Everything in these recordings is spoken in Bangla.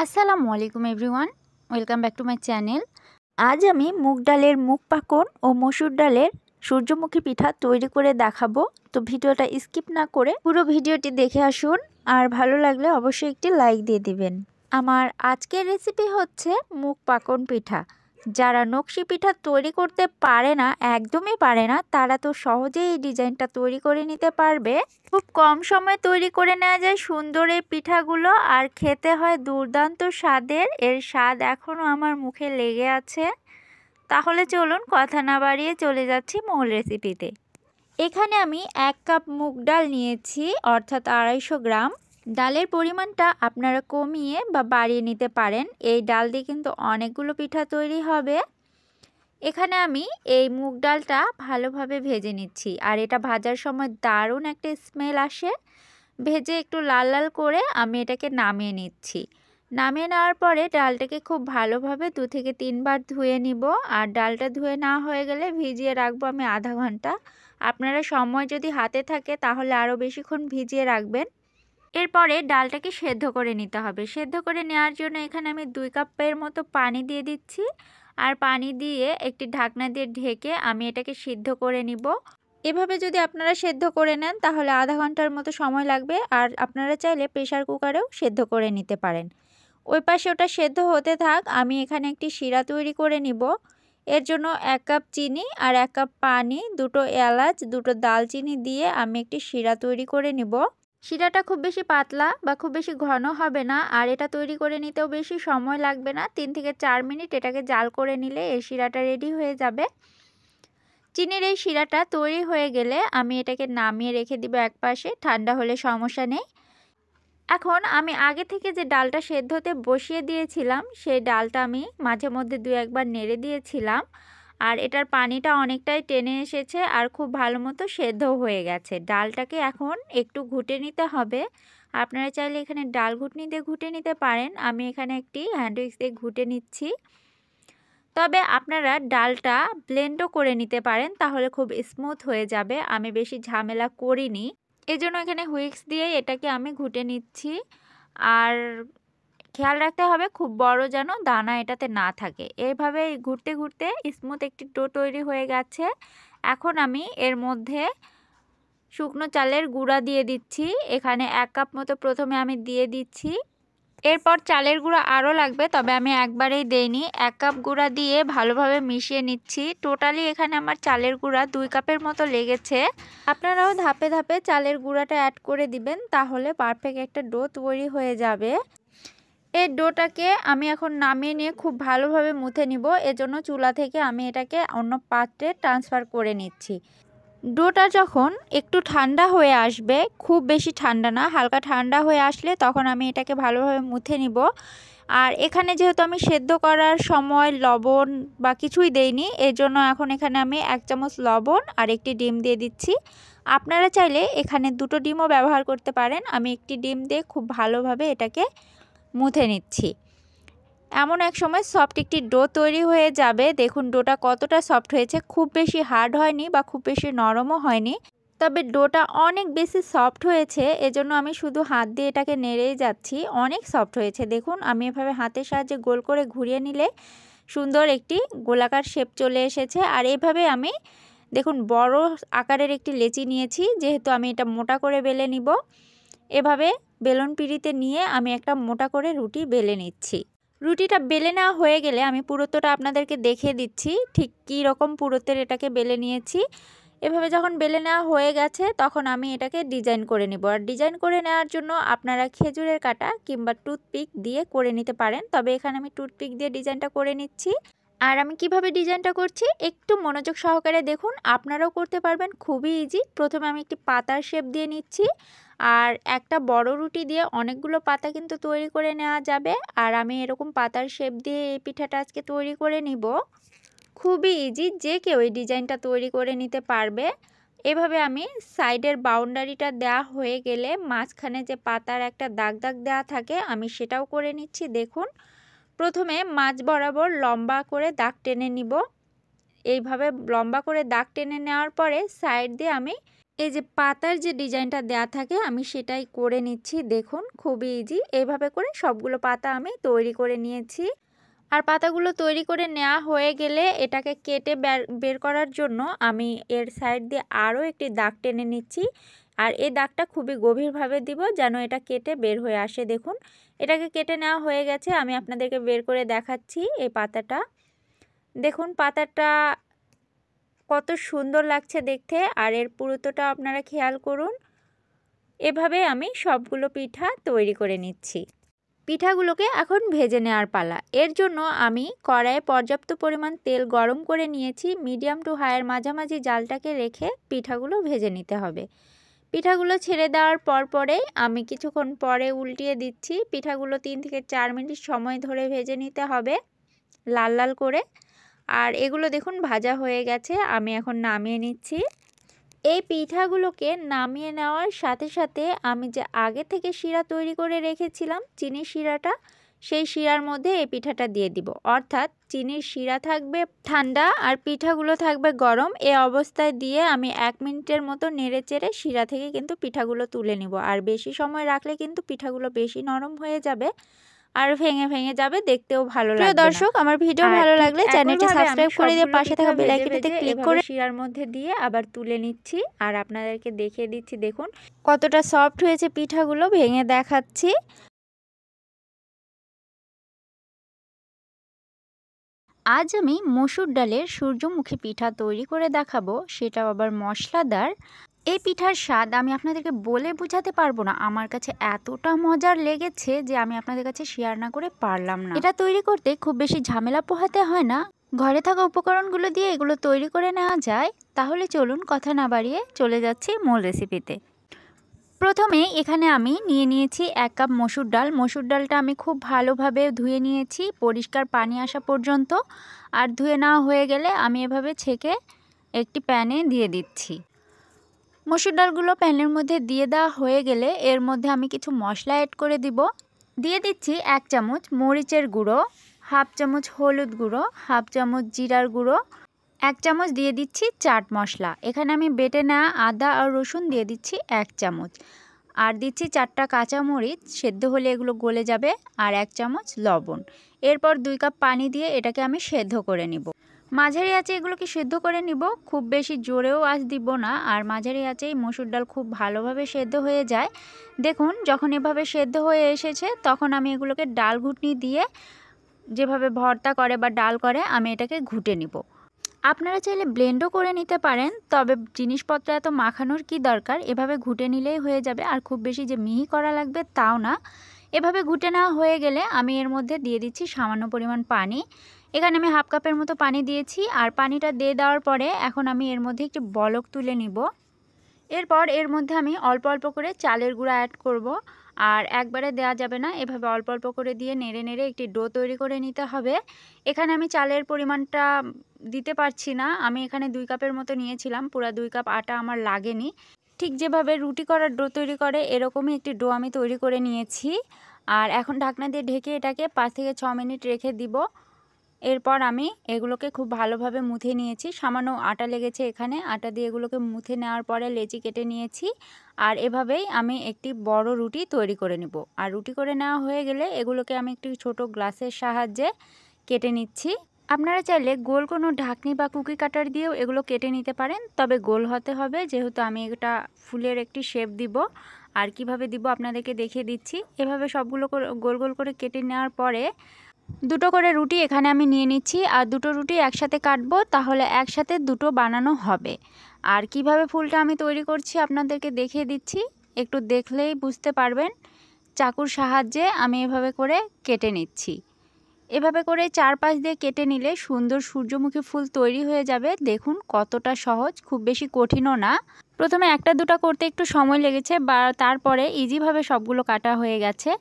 আসসালামু আলাইকুম everyone, welcome back to my channel. আজ আমি মুগ ডালের মুগ পাকন ও মসুর ডালের সূর্যমুখী পিঠা তৈরি করে দেখাবো। তো ভিডিওটা স্কিপ না করে পুরো ভিডিওটি দেখে আসুন, আর ভালো লাগলে অবশ্যই একটি লাইক দিয়ে দিবেন। আমার আজকের রেসিপি হচ্ছে মুগ পাকন পিঠা। যারা নকশি পিঠা তৈরি করতে পারে না, একদমই পারে না, তারা তো সহজেই এই ডিজাইনটা তৈরি করে নিতে পারবে। খুব কম সময়ে তৈরি করে নেওয়া যায় সুন্দর এই পিঠাগুলো, আর খেতে হয় দুর্দান্ত স্বাদের। এর স্বাদ এখনও আমার মুখে লেগে আছে। তাহলে চলুন কথা না বাড়িয়ে চলে যাচ্ছি মূল রেসিপিতে। এখানে আমি 1 কাপ মুগ ডাল নিয়েছি, অর্থাৎ 250 গ্রাম। ডালের পরিমাণটা আপনারা কমিয়ে বা বাড়িয়ে নিতে পারেন। এই ডাল দিয়ে কিন্তু অনেকগুলো পিঠা তৈরি হবে। এখানে আমি এই মুগ ডালটা ভালোভাবে ভেজে নিচ্ছি, আর এটা ভাজার সময় দারুণ একটা স্মেল আসে। ভেজে একটু লাল লাল করে আমি এটাকে নামিয়ে নিচ্ছি। নামিয়ে নেওয়ার পরে ডালটাকে খুব ভালোভাবে 2 থেকে 3 বার ধুয়ে নিব। আর ডালটা ধুয়ে না হয়ে গেলে ভিজিয়ে রাখবো আমি আধা ঘন্টা। আপনারা সময় যদি হাতে থাকে তাহলে আরও বেশিক্ষণ ভিজিয়ে রাখবেন। এরপরে ডালটাকে সেদ্ধ করে নিতে হবে। সেদ্ধ করে নেওয়ার জন্য এখানে আমি 2 কাপের মতো পানি দিয়ে দিচ্ছি, আর পানি দিয়ে একটি ঢাকনা দিয়ে ঢেকে আমি এটাকে সিদ্ধ করে নিব। এভাবে যদি আপনারা সেদ্ধ করে নেন তাহলে আধা ঘন্টার মতো সময় লাগবে, আর আপনারা চাইলে প্রেসার কুকারেও সেদ্ধ করে নিতে পারেন। ওই পাশে ওটা সেদ্ধ হতে থাক, আমি এখানে একটি শিরা তৈরি করে নিব। এর জন্য 1 কাপ চিনি আর 1 কাপ পানি, 2টো এলাচ, 2টো দালচিনি দিয়ে আমি একটি শিরা তৈরি করে নিব। শিরাটা খুব বেশি পাতলা বা খুব বেশি ঘন হবে না, আর এটা তৈরি করে নিতেও বেশি সময় লাগবে না। 3 থেকে 4 মিনিট এটাকে জাল করে নিলে এই শিরাটা রেডি হয়ে যাবে। চিনির এই শিরাটা তৈরি হয়ে গেলে আমি এটাকে নামিয়ে রেখে দিব একপাশে, ঠান্ডা হলে সমস্যা নেই। এখন আমি আগে থেকে যে ডালটা সেদ্ধ হতে বসিয়ে দিয়েছিলাম, সেই ডালটা আমি মাঝে মধ্যে 2-1 বার নেড়ে দিয়েছিলাম, আর এটার পানিটা অনেকটাই টেনে এসেছে আর খুব ভালো মতো সেদ্ধ হয়ে গেছে। ডালটাকে এখন একটু ঘুটে নিতে হবে। আপনারা চাইলে এখানে ডাল ঘুটনি দিয়ে ঘুটে নিতে পারেন। আমি এখানে একটি হ্যান্ড উইক্স দিয়ে ঘুটে নিচ্ছি। তবে আপনারা ডালটা ব্লেন্ডও করে নিতে পারেন, তাহলে খুব স্মুথ হয়ে যাবে। আমি বেশি ঝামেলা করিনি, এজন্য এখানে হুইক্স দিয়ে এটাকে আমি ঘুটে নিচ্ছি। আর খেয়াল রাখতে হবে খুব বড় যেন দানা এটাতে না থাকে। এইভাবে ঘুরতে ঘুরতে স্মুথ একটি ডো তৈরি হয়ে গেছে। এখন আমি এর মধ্যে শুকনো চালের গুঁড়া দিয়ে দিচ্ছি। এখানে 1 কাপ মতো প্রথমে আমি দিয়ে দিচ্ছি। এরপর চালের গুঁড়া আরও লাগবে, তবে আমি একবারেই দেইনি। 1 কাপ গুঁড়া দিয়ে ভালোভাবে মিশিয়ে নিচ্ছি। টোটালি এখানে আমার চালের গুঁড়া 2 কাপের মতো লেগেছে। আপনারাও ধাপে ধাপে চালের গুঁড়াটা অ্যাড করে দিবেন, তাহলে পারফেক্ট একটা ডো তৈরি হয়ে যাবে। এই ডোটাকে আমি এখন নামিয়ে নিয়ে খুব ভালোভাবে মুথে নিব। এজন্য চুলা থেকে আমি এটাকে অন্য পাত্রে ট্রান্সফার করে নিচ্ছি। ডোটা যখন একটু ঠান্ডা হয়ে আসবে, খুব বেশি ঠান্ডা না, হালকা ঠান্ডা হয়ে আসলে তখন আমি এটাকে ভালোভাবে মুথে নিব। আর এখানে যেহেতু আমি সেদ্ধ করার সময় লবণ বা কিছুই দেইনি, এজন্য এখন এখানে আমি 1 চামচ লবণ আর একটি ডিম দিয়ে দিচ্ছি। আপনারা চাইলে এখানে 2টো ডিমও ব্যবহার করতে পারেন। আমি একটি ডিম দিয়ে খুব ভালোভাবে এটাকে মুথে নিচ্ছি। এমন এক সময় সফট একটি ডো তৈরি হয়ে যাবে। দেখুন ডোটা কতটা সফট হয়েছে, খুব বেশি হার্ড হয়নি বা খুব বেশি নরমও হয়নি, তবে ডোটা অনেক বেশি সফট হয়েছে। এজন্য আমি শুধু হাত দিয়ে এটাকে নেড়েই যাচ্ছি। অনেক সফট হয়েছে। দেখুন আমি এভাবে হাতের সাহায্যে গোল করে ঘুরিয়ে নিলে সুন্দর একটি গোলাকার শেপ চলে এসেছে। আর এভাবে আমি দেখুন বড় আকারের একটি লেচি নিয়েছি, যেহেতু আমি এটা মোটা করে বেলে নিব। এভাবে বেলন পিঁড়িতে নিয়ে আমি একটা মোটা করে রুটি বেলে নিচ্ছি। রুটিটা বেলে নেওয়া হয়ে গেলে আমি পুরুত্বটা আপনাদেরকে দেখিয়ে দিচ্ছি ঠিক কী রকম পুরুত্বের এটাকে বেলে নিয়েছি। এভাবে যখন বেলে নেওয়া হয়ে গেছে তখন আমি এটাকে ডিজাইন করে নেব। আর ডিজাইন করে নেওয়ার জন্য আপনারা খেজুরের কাঁটা কিংবা টুথপিক দিয়ে করে নিতে পারেন, তবে এখানে আমি টুথপিক দিয়ে ডিজাইনটা করে নিচ্ছি। আর আমি কিভাবে ডিজাইনটা করছি একটু মনোযোগ সহকারে দেখুন, আপনারাও করতে পারবেন, খুবই ইজি। প্রথমে আমি একটি পাতার শেপ দিয়ে নিচ্ছি, আর একটা বড় রুটি দিয়ে অনেকগুলো পাতা কিন্তু তৈরি করে নেওয়া যাবে। আর আমি এরকম পাতার শেপ দিয়ে এই পিঠাটা আজকে তৈরি করে নিব। খুবই ইজি, যে কেউ এই ডিজাইনটা তৈরি করে নিতে পারবে। এভাবে আমি সাইডের বাউন্ডারিটা দেওয়া হয়ে গেলে মাঝখানে যে পাতার একটা দাগ দাগ দেওয়া থাকে আমি সেটাও করে নিচ্ছি। দেখুন প্রথমে মাঝ বরাবর লম্বা করে দাগ টেনে নিব। এইভাবে লম্বা করে দাগ টেনে নেওয়ার পরে সাইড দিয়ে আমি এই যে পাতার যে ডিজাইনটা দেয়া থাকে আমি সেটাই করে নিচ্ছি। দেখুন খুবই ইজি। এইভাবে করে সবগুলো পাতা আমি তৈরি করে নিয়েছি। আর পাতাগুলো তৈরি করে নেওয়া হয়ে গেলে এটাকে কেটে বের করার জন্য আমি এর সাইড দিয়ে আরও একটি দাগ টেনে নিচ্ছি। আর এই দাগটা খুবই গভীরভাবে দিব যেন এটা কেটে বের হয়ে আসে। দেখুন এটাকে কেটে নেওয়া হয়ে গেছে। আমি আপনাদেরকে বের করে দেখাচ্ছি এই পাতাটা। দেখুন পাতাটা কত সুন্দর লাগছে দেখতে। আর এর পুরুত্বটা আপনারা খেয়াল করুন। এভাবে আমি সবগুলো পিঠা তৈরি করে নিচ্ছি। পিঠাগুলোকে এখন ভেজে নেওয়ার পালা। এর জন্য আমি কড়াইয়ে পর্যাপ্ত পরিমাণ তেল গরম করে নিয়েছি। মিডিয়াম টু হাইয়ের মাঝামাঝি জালটাকে রেখে পিঠাগুলো ভেজে নিতে হবে। পিঠাগুলো ছেড়ে দেওয়ার পরেই আমি কিছুক্ষণ পরে উল্টিয়ে দিচ্ছি। পিঠাগুলো 3 থেকে 4 মিনিট সময় ধরে ভেজে নিতে হবে লাল লাল করে। আর এগুলো দেখুন ভাজা হয়ে গেছে। আমি এখন নামিয়ে নিচ্ছি। এই পিঠাগুলোকে নামিয়ে নেওয়ার সাথে সাথে আমি যে আগে থেকে শিরা তৈরি করে রেখেছিলাম চিনির শিরাটা, সেই শিরার মধ্যে এই পিঠাটা দিয়ে দিব। অর্থাৎ চিনির শিরা থাকবে ঠান্ডা আর পিঠাগুলো থাকবে গরম। এই অবস্থায় দিয়ে আমি 1 মিনিটের মতো নেড়েচেড়ে শিরা থেকে কিন্তু পিঠাগুলো তুলে নিব। আর বেশি সময় রাখলে কিন্তু পিঠাগুলো বেশি নরম হয়ে যাবে আর ভেঙে যাবে, দেখতেও ভালো লাগবে না। প্রিয় দর্শক, আমার ভিডিও ভালো লাগলে চ্যানেলটি সাবস্ক্রাইব করে দিয়ে পাশে থাকা বেল আইকনটিতে ক্লিক করে শিরার মধ্যে দিয়ে আবার তুলে নিচ্ছি। আর আপনাদেরকে দেখিয়ে দিচ্ছি দেখুন কতটা সফট হয়েছে পিঠাগুলো, ভেঙে দেখাচ্ছি। আজ আমি মসুর ডালের সূর্যমুখী পিঠা তৈরি করে দেখাবো, সেটাও আবার মশলাদার। এই পিঠার স্বাদ আমি আপনাদেরকে বলে বোঝাতে পারবো না। আমার কাছে এতটা মজার লেগেছে যে আমি আপনাদের কাছে শেয়ার না করে পারলাম না। এটা তৈরি করতে খুব বেশি ঝামেলা পোহাতে হয় না। ঘরে থাকা উপকরণগুলো দিয়ে এগুলো তৈরি করে নেওয়া যায়। তাহলে চলুন কথা না বাড়িয়ে চলে যাচ্ছি মূল রেসিপিতে। প্রথমে এখানে আমি নিয়ে নিয়েছি 1 কাপ মসুর ডাল। মসুর ডালটা আমি খুব ভালোভাবে ধুয়ে নিয়েছি পরিষ্কার পানি আসা পর্যন্ত। আর ধুয়ে নেওয়া হয়ে গেলে আমি এভাবে ছেঁকে একটি প্যানে দিয়ে দিচ্ছি। মসুর ডালগুলো প্যানের মধ্যে দিয়ে দেওয়া হয়ে গেলে এর মধ্যে আমি কিছু মশলা অ্যাড করে দিব। দিয়ে দিচ্ছি 1 চামচ মরিচের গুঁড়ো, 1/2 চামচ হলুদ গুঁড়ো, 1/2 চামচ জিরার গুঁড়ো, 1 চামচ দিয়ে দিচ্ছি চাট মশলা। এখানে আমি বেটে নেওয়া আদা আর রসুন দিয়ে দিচ্ছি 1 চামচ। আর দিচ্ছি 4টা কাঁচামরিচ, সেদ্ধ হলে এগুলো গলে যাবে, আর 1 চামচ লবণ। এরপর 2 কাপ পানি দিয়ে এটাকে আমি সেদ্ধ করে নিব। মাঝারি আঁচে এগুলোকে সেদ্ধ করে নিব, খুব বেশি জোরেও আঁচ দিব না। আর মাঝারি আঁচেই মসুর ডাল খুব ভালোভাবে সেদ্ধ হয়ে যায়। দেখুন যখন এভাবে সেদ্ধ হয়ে এসেছে তখন আমি এগুলোকে ডাল ঘুটনি দিয়ে যেভাবে ভর্তা করে বা ডাল করে আমি এটাকে ঘুটে নিব। আপনারা চাইলে ব্লেন্ডও করে নিতে পারেন, তবে জিনিসপত্র এত মাখানোর কি দরকার, এভাবে ঘুটে নিলেই হয়ে যাবে। আর খুব বেশি যে মিহি করা লাগবে তাও না। এভাবে ঘুটে নেওয়া হয়ে গেলে আমি এর মধ্যে দিয়ে দিচ্ছি সামান্য পরিমাণ পানি। এখানে আমি 1/2 কাপের মতো পানি দিয়েছি। আর পানিটা দিয়ে দেওয়ার পরে এখন আমি এর মধ্যে একটি বলক তুলে নিব। এরপর এর মধ্যে আমি অল্প অল্প করে চালের গুঁড়া অ্যাড করব। আর একবারে দেওয়া যাবে না, এভাবে অল্প অল্প করে দিয়ে নেড়ে নেড়ে একটি ডো তৈরি করে নিতে হবে। এখানে আমি চালের পরিমাণটা দিতে পারছি না, আমি এখানে 2 কাপের মতো নিয়েছিলাম, পুরো 2 কাপ আটা আমার লাগেনি। ঠিক যেভাবে রুটি করার ডো তৈরি করে এরকমই একটি ডো আমি তৈরি করে নিয়েছি। আর এখন ঢাকনা দিয়ে ঢেকে এটাকে 5 থেকে 6 মিনিট রেখে দিব। এরপর আমি এগুলোকে খুব ভালোভাবে মুথে নিয়েছি। সামান্য আটা লেগেছে এখানে, আটা দিয়ে এগুলোকে মুথে নেওয়ার পরে লেচি কেটে নিয়েছি। আর এভাবেই আমি একটি বড় রুটি তৈরি করে নেব। আর রুটি করে নেওয়া হয়ে গেলে এগুলোকে আমি একটি ছোট গ্লাসের সাহায্যে কেটে নিচ্ছি। আপনারা চাইলে গোল কোনো ঢাকনি বা কুকি কাটার দিয়েও এগুলো কেটে নিতে পারেন, তবে গোল হতে হবে যেহেতু আমি এটা ফুলের একটি শেপ দিব। আর কিভাবে দিব আপনাদেরকে দেখিয়ে দিচ্ছি। এভাবে সবগুলো গোল গোল করে কেটে নেওয়ার পরে 2টো করে রুটি এখানে আমি নিয়ে নিচ্ছি। আর 2টো রুটি একসাথে কাটবো, তাহলে একসাথে 2টো বানানো হবে। আর কিভাবে ফুলটা আমি তৈরি করছি আপনাদেরকে দেখিয়ে দিচ্ছি, একটু দেখলেই বুঝতে পারবেন। চাকুর সাহায্যে আমি এভাবে করে কেটে নিচ্ছি। এভাবে করে 4 পাশ দিয়ে কেটে নিলে সুন্দর সূর্যমুখী ফুল তৈরি হয়ে যাবে। দেখুন কতটা সহজ, খুব বেশি কঠিনও না। প্রথমে 1টা 2টা করতে একটু সময় লেগেছে, বা তারপরে ইজিভাবে সবগুলো কাটা হয়ে গেছে।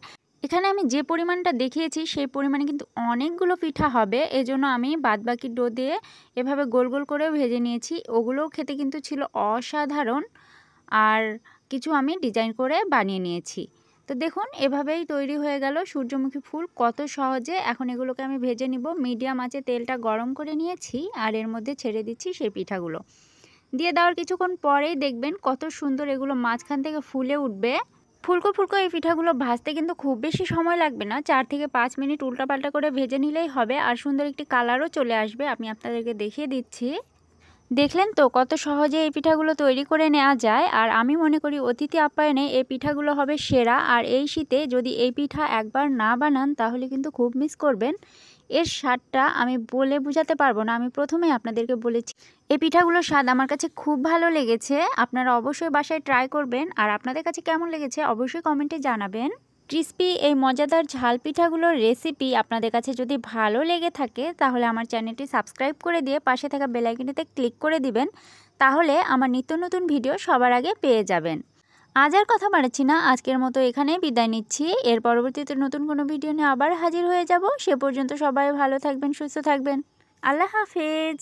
এখানে আমি যে পরিমাণটা দেখিয়েছি সেই পরিমাণে কিন্তু অনেকগুলো পিঠা হবে, এজন্য আমি বাদবাকি ডো দিয়ে এভাবে গোল গোল করে ভেজে নিয়েছি। ওগুলোও খেতে কিন্তু ছিল অসাধারণ। আর কিছু আমি ডিজাইন করে বানিয়ে নিয়েছি। তো দেখুন এভাবেই তৈরি হয়ে গেল সূর্যমুখী ফুল কত সহজে। এখন এগুলোকে আমি ভেজে নিব। মিডিয়াম আঁচে তেলটা গরম করে নিয়েছি আর এর মধ্যে ছেড়ে দিচ্ছি সেই পিঠাগুলো। দিয়ে দেওয়ার কিছুক্ষণ পরেই দেখবেন কত সুন্দর এগুলো মাঝখান থেকে ফুলে উঠবে। ফুলকো ফুলকো এই পিঠাগুলো ভাজতে কিন্তু খুব বেশি সময় লাগবে না, 4 থেকে 5 মিনিট উল্টাপাল্টা করে ভেজে নিলেই হবে। আর সুন্দর একটি কালারও চলে আসবে। আমি আপনাদেরকে দেখিয়ে দিচ্ছি। দেখলেন তো কত সহজে এই পিঠাগুলো তৈরি করে নেওয়া যায়। আর আমি মনে করি অতিথি আপ্যায়নে এই পিঠাগুলো হবে সেরা। আর এই শীতে যদি এই পিঠা একবার না বানান তাহলে কিন্তু খুব মিস করবেন। এর স্বাদটা আমি বলে বোঝাতে পারবো না। আমি প্রথমেই আপনাদেরকে বলেছি এই পিঠাগুলোর স্বাদ আমার কাছে খুব ভালো লেগেছে। আপনারা অবশ্যই বাসায় ট্রাই করবেন। আর আপনাদের কাছে কেমন লেগেছে অবশ্যই কমেন্টে জানাবেন। ক্রিস্পি এই মজাদার ঝাল পিঠাগুলোর রেসিপি আপনাদের কাছে যদি ভালো লেগে থাকে তাহলে আমার চ্যানেলটি সাবস্ক্রাইব করে দিয়ে পাশে থাকা বেল আইকনটিতে ক্লিক করে দিবেন। তাহলে আমার নিত্য নতুন ভিডিও সবার আগে পেয়ে যাবেন। আজ আর কথা বাড়াচ্ছি না, আজকের মতো এখানেই বিদায় নিচ্ছি। এর পরবর্তীতে নতুন কোনো ভিডিও নিয়ে আবার হাজির হয়ে যাব। সে পর্যন্ত সবাই ভালো থাকবেন, সুস্থ থাকবেন। আল্লাহ হাফেজ।